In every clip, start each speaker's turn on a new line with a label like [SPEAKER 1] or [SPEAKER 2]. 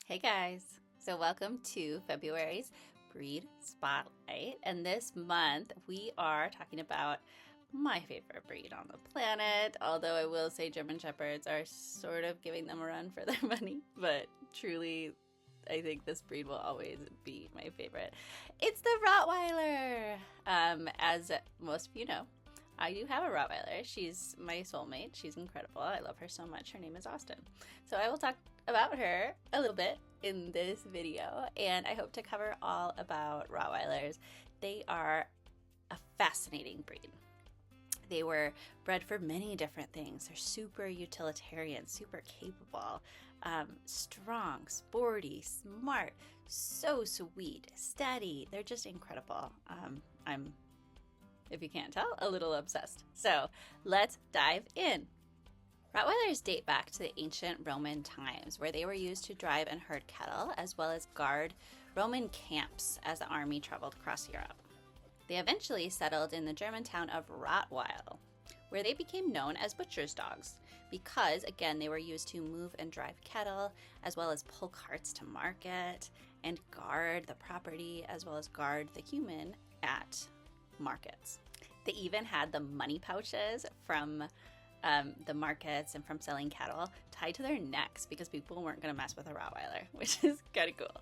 [SPEAKER 1] Hey guys, so welcome to February's Breed Spotlight, and this month we are talking about my favorite breed on the planet, although I will say German Shepherds are sort of giving them a run for their money, but truly I think this breed will always be my favorite. It's the Rottweiler! As most of you know, I do have a Rottweiler. She's my soulmate. She's incredible. I love her so much. Her name is Austin. So I will talk about her a little bit in this video, and I hope to cover all about Rottweilers. They are a fascinating breed. They were bred for many different things. They're super utilitarian, super capable, strong, sporty, smart, so sweet, steady. They're just incredible. I'm, if you can't tell, a little obsessed. So let's dive in. Rottweilers date back to the ancient Roman times, where they were used to drive and herd cattle, as well as guard Roman camps as the army traveled across Europe. They eventually settled in the German town of Rottweil, where they became known as butcher's dogs, because, again, they were used to move and drive cattle, as well as pull carts to market, and guard the property, as well as guard the human at markets. They even had the money pouches from the markets and from selling cattle tied to their necks because people weren't going to mess with a Rottweiler, which is kind of cool.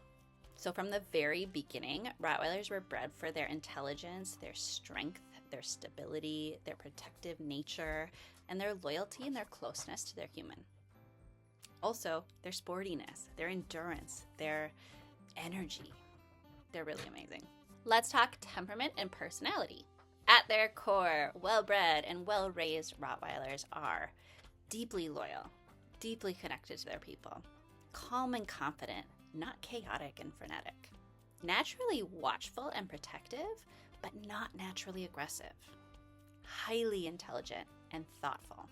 [SPEAKER 1] So from the very beginning, Rottweilers were bred for their intelligence, their strength, their stability, their protective nature, and their loyalty and their closeness to their human. Also, their sportiness, their endurance, their energy. They're really amazing. Let's talk temperament and personality. At their core, well-bred and well-raised Rottweilers are deeply loyal, deeply connected to their people, calm and confident, not chaotic and frenetic, naturally watchful and protective, but not naturally aggressive, highly intelligent and thoughtful.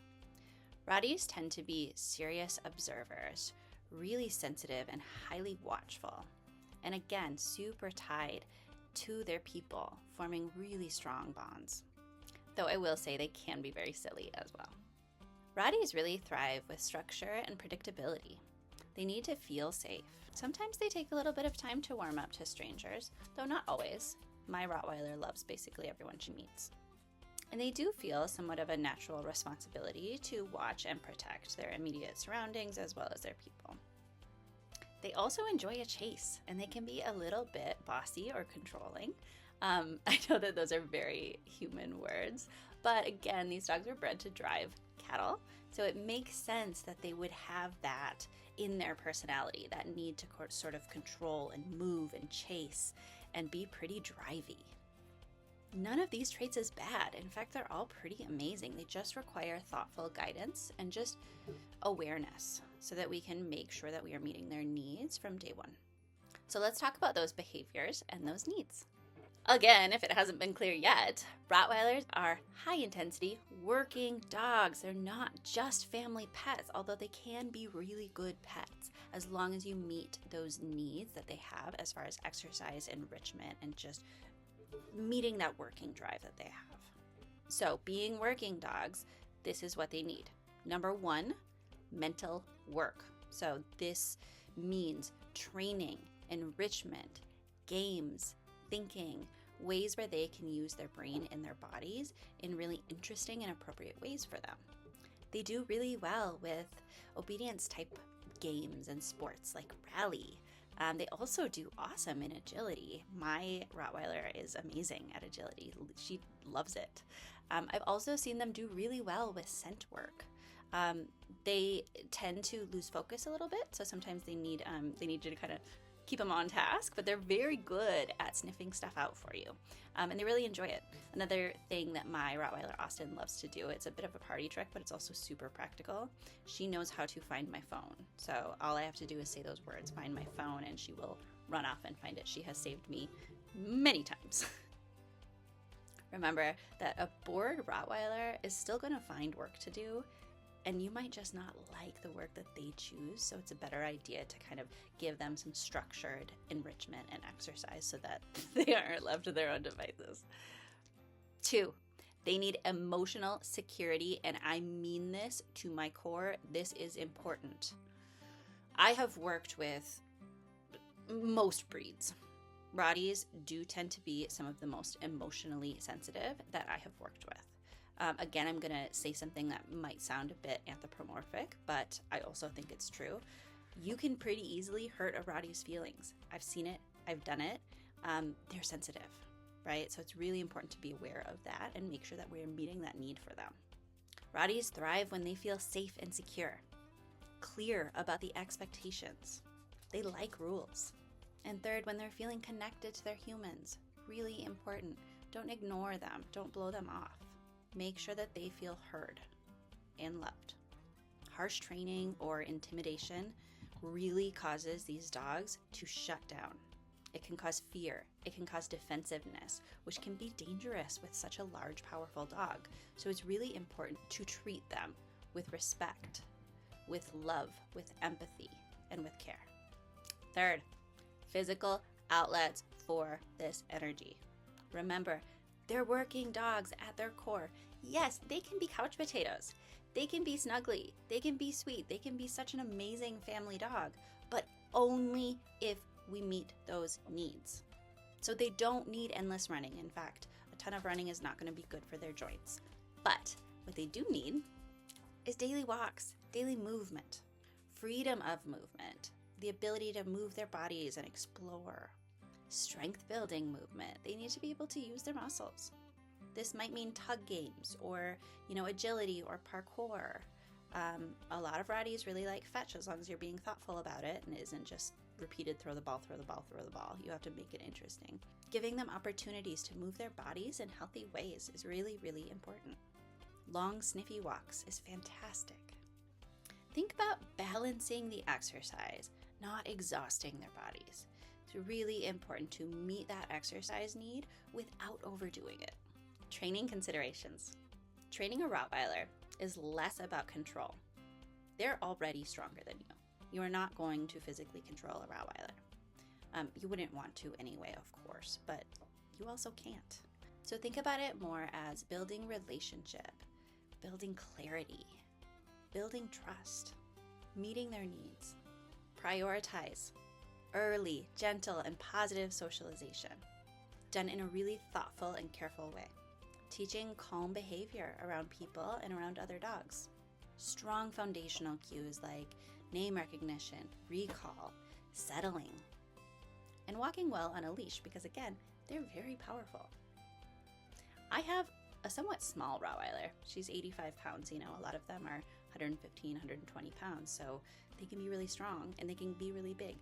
[SPEAKER 1] Rotties tend to be serious observers, really sensitive and highly watchful, and again, super tied to their people, forming really strong bonds. Though I will say they can be very silly as well. Rotties really thrive with structure and predictability. They need to feel safe. Sometimes they take a little bit of time to warm up to strangers, though not always. My Rottweiler loves basically everyone she meets. And they do feel somewhat of a natural responsibility to watch and protect their immediate surroundings as well as their people. They also enjoy a chase, and they can be a little bit bossy or controlling. I know that those are very human words, but again, these dogs were bred to drive cattle, so it makes sense that they would have that in their personality, that need to sort of control and move and chase and be pretty drivey. None of these traits is bad. In fact, they're all pretty amazing. They just require thoughtful guidance and just awareness so that we can make sure that we are meeting their needs from day one. So let's talk about those behaviors and those needs. Again, if it hasn't been clear yet, Rottweilers are high-intensity working dogs. They're not just family pets, although they can be really good pets as long as you meet those needs that they have as far as exercise, enrichment, and just meeting that working drive that they have. So being working dogs, this is what they need. Number one, mental work. So this means training, enrichment, games, thinking, ways where they can use their brain and their bodies in really interesting and appropriate ways for them. They do really well with obedience type games and sports like rally. They also do awesome in agility. My Rottweiler is amazing at agility. She loves it. I've also seen them do really well with scent work. They tend to lose focus a little bit, so sometimes they need you to kind of keep them on task, but they're very good at sniffing stuff out for you, and they really enjoy it. Another thing that my Rottweiler Austin loves to do, it's a bit of a party trick, but it's also super practical. She knows how to find my phone, so all I have to do is say those words, find my phone, and she will run off and find it. She has saved me many times. Remember that a bored Rottweiler is still going to find work to do, and you might just not like the work that they choose, so it's a better idea to kind of give them some structured enrichment and exercise so that they aren't left to their own devices. 2, they need emotional security, and I mean this to my core. This is important. I have worked with most breeds. Rotties do tend to be some of the most emotionally sensitive that I have worked with. Again, I'm going to say something that might sound a bit anthropomorphic, but I also think it's true. You can pretty easily hurt a Rottie's feelings. I've seen it. I've done it. They're sensitive, right? So it's really important to be aware of that and make sure that we're meeting that need for them. Rotties thrive when they feel safe and secure, clear about the expectations. They like rules. And third, when they're feeling connected to their humans. Really important. Don't ignore them. Don't blow them off. Make sure that they feel heard and loved. Harsh training or intimidation really causes these dogs to shut down. It can cause fear. It can cause defensiveness, which can be dangerous with such a large, powerful dog. So it's really important to treat them with respect, with love, with empathy, and with care. Third, physical outlets for this energy. Remember, they're working dogs at their core. Yes, they can be couch potatoes. They can be snuggly. They can be sweet. They can be such an amazing family dog, but only if we meet those needs. So they don't need endless running. In fact, a ton of running is not going to be good for their joints. But what they do need is daily walks, daily movement, freedom of movement, the ability to move their bodies and explore, strength building movement. They need to be able to use their muscles. This might mean tug games or, agility or parkour. A lot of Rotties really like fetch as long as you're being thoughtful about it and it isn't just repeated throw the ball, throw the ball, throw the ball. You have to make it interesting. Giving them opportunities to move their bodies in healthy ways is really, really important. Long sniffy walks is fantastic. Think about balancing the exercise, not exhausting their bodies. It's really important to meet that exercise need without overdoing it. Training considerations. Training a Rottweiler is less about control. They're already stronger than you. You are not going to physically control a Rottweiler. You wouldn't want to anyway, of course, but you also can't. So think about it more as building relationship, building clarity, building trust, meeting their needs. Prioritize early, gentle, and positive socialization, done in a really thoughtful and careful way. Teaching calm behavior around people and around other dogs. Strong foundational cues like name recognition, recall, settling, and walking well on a leash because, again, they're very powerful. I have a somewhat small Rottweiler. She's 85 pounds. A lot of them are 115, 120 pounds, so they can be really strong and they can be really big.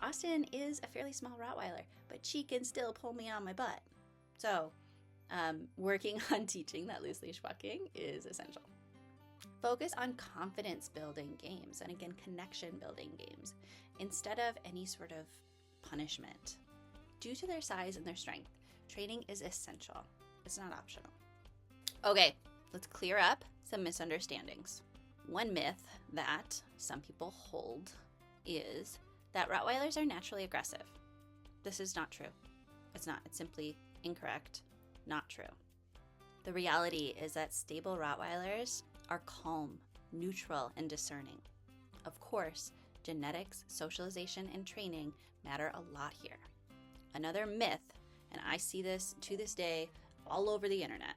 [SPEAKER 1] Austin is a fairly small Rottweiler, but she can still pull me on my butt. So working on teaching that loose leash walking is essential. Focus on confidence building games and, again, connection building games instead of any sort of punishment. Due to their size and their strength, training is essential. It's not optional. Okay, let's clear up some misunderstandings. One myth that some people hold is that Rottweilers are naturally aggressive. This is not true. It's not. It's simply incorrect. Not true. The reality is that stable Rottweilers are calm, neutral, and discerning. Of course, genetics, socialization, and training matter a lot here. Another myth, and I see this to this day all over the internet,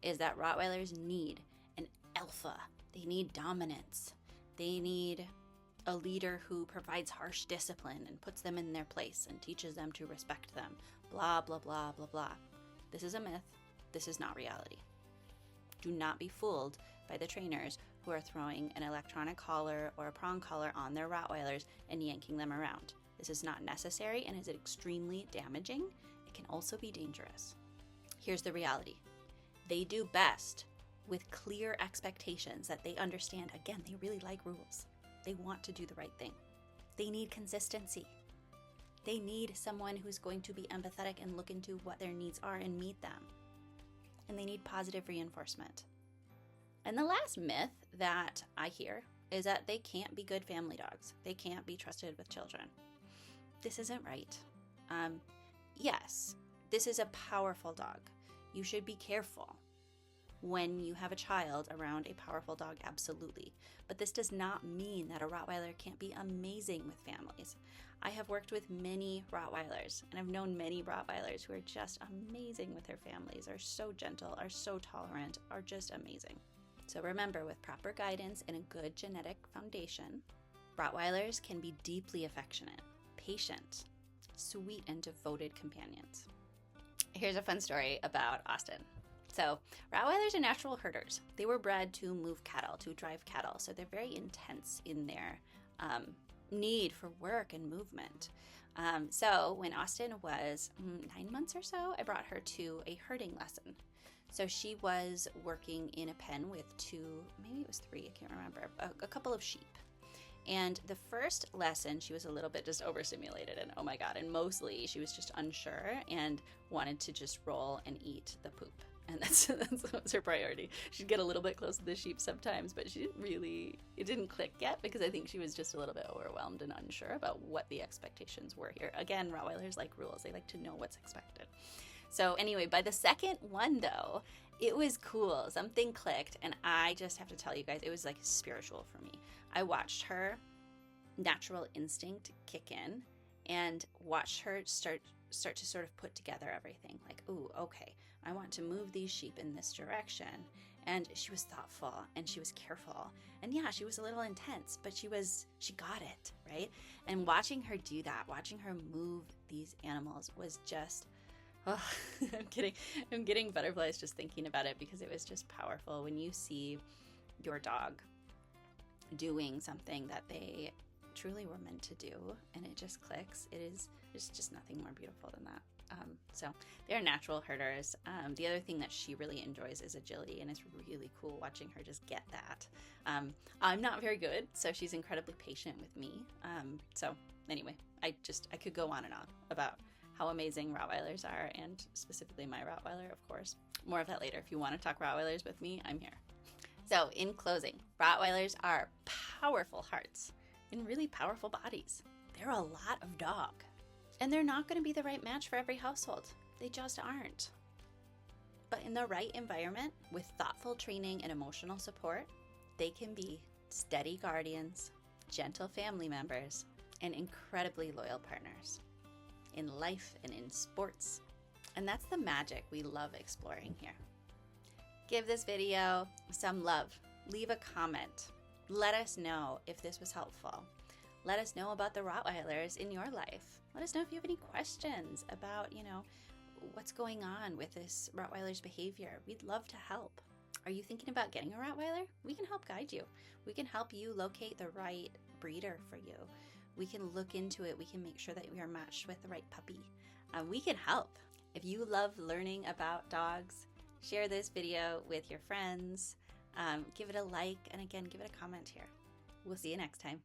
[SPEAKER 1] is that Rottweilers need an alpha. They need dominance. They need a leader who provides harsh discipline and puts them in their place and teaches them to respect them. Blah, blah, blah, blah, blah. This is a myth. This is not reality. Do not be fooled by the trainers who are throwing an electronic collar or a prong collar on their Rottweilers and yanking them around. This is not necessary and is extremely damaging. It can also be dangerous. Here's the reality. They do best with clear expectations that they understand. Again, they really like rules. They want to do the right thing. They need consistency. They need someone who's going to be empathetic and look into what their needs are and meet them. And they need positive reinforcement. And the last myth that I hear is that they can't be good family dogs. They can't be trusted with children. This isn't right. Yes, this is a powerful dog. You should be careful when you have a child around a powerful dog, absolutely. But this does not mean that a Rottweiler can't be amazing with families. I have worked with many Rottweilers, and I've known many Rottweilers who are just amazing with their families, are so gentle, are so tolerant, are just amazing. So remember, with proper guidance and a good genetic foundation, Rottweilers can be deeply affectionate, patient, sweet, and devoted companions. Here's a fun story about Austin. So Rottweilers are natural herders. They were bred to move cattle, to drive cattle, so they're very intense in their need for work and movement. So when Austin was 9 months or so, I brought her to a herding lesson. So she was working in a pen with maybe it was 3, I can't remember, a couple of sheep. And the first lesson, she was a little bit just overstimulated, and oh my God, and mostly she was just unsure and wanted to just roll and eat the poop. And that's what was her priority. She'd get a little bit close to the sheep sometimes, but it didn't click yet because I think she was just a little bit overwhelmed and unsure about what the expectations were here. Again, Rottweilers like rules. They like to know what's expected. So anyway, by the second one though, it was cool. Something clicked, and I just have to tell you guys, it was like spiritual for me. I watched her natural instinct kick in and watched her start to sort of put together everything. Like, ooh, okay, I want to move these sheep in this direction. And she was thoughtful and she was careful. And yeah, she was a little intense, but she got it, right? And watching her do that, watching her move these animals was just, oh, I'm getting butterflies just thinking about it, because it was just powerful when you see your dog doing something that they truly were meant to do and it just clicks. There's just nothing more beautiful than that. So they're natural herders. The other thing that she really enjoys is agility, and it's really cool watching her just get that. I'm not very good, so she's incredibly patient with me. So anyway, I could go on and on about how amazing Rottweilers are, and specifically my Rottweiler, of course. More of that later. If you want to talk Rottweilers with me, I'm here. So in closing, Rottweilers are powerful hearts and really powerful bodies. They're a lot of dog. And they're not going to be the right match for every household. They just aren't. But in the right environment, with thoughtful training and emotional support, they can be steady guardians, gentle family members, and incredibly loyal partners in life and in sports. And that's the magic we love exploring here. Give this video some love. Leave a comment. Let us know if this was helpful. Let us know about the Rottweilers in your life. Let us know if you have any questions about, what's going on with this Rottweiler's behavior. We'd love to help. Are you thinking about getting a Rottweiler? We can help guide you. We can help you locate the right breeder for you. We can look into it. We can make sure that we are matched with the right puppy. We can help. If you love learning about dogs, share this video with your friends. Give it a like, and again, give it a comment here. We'll see you next time.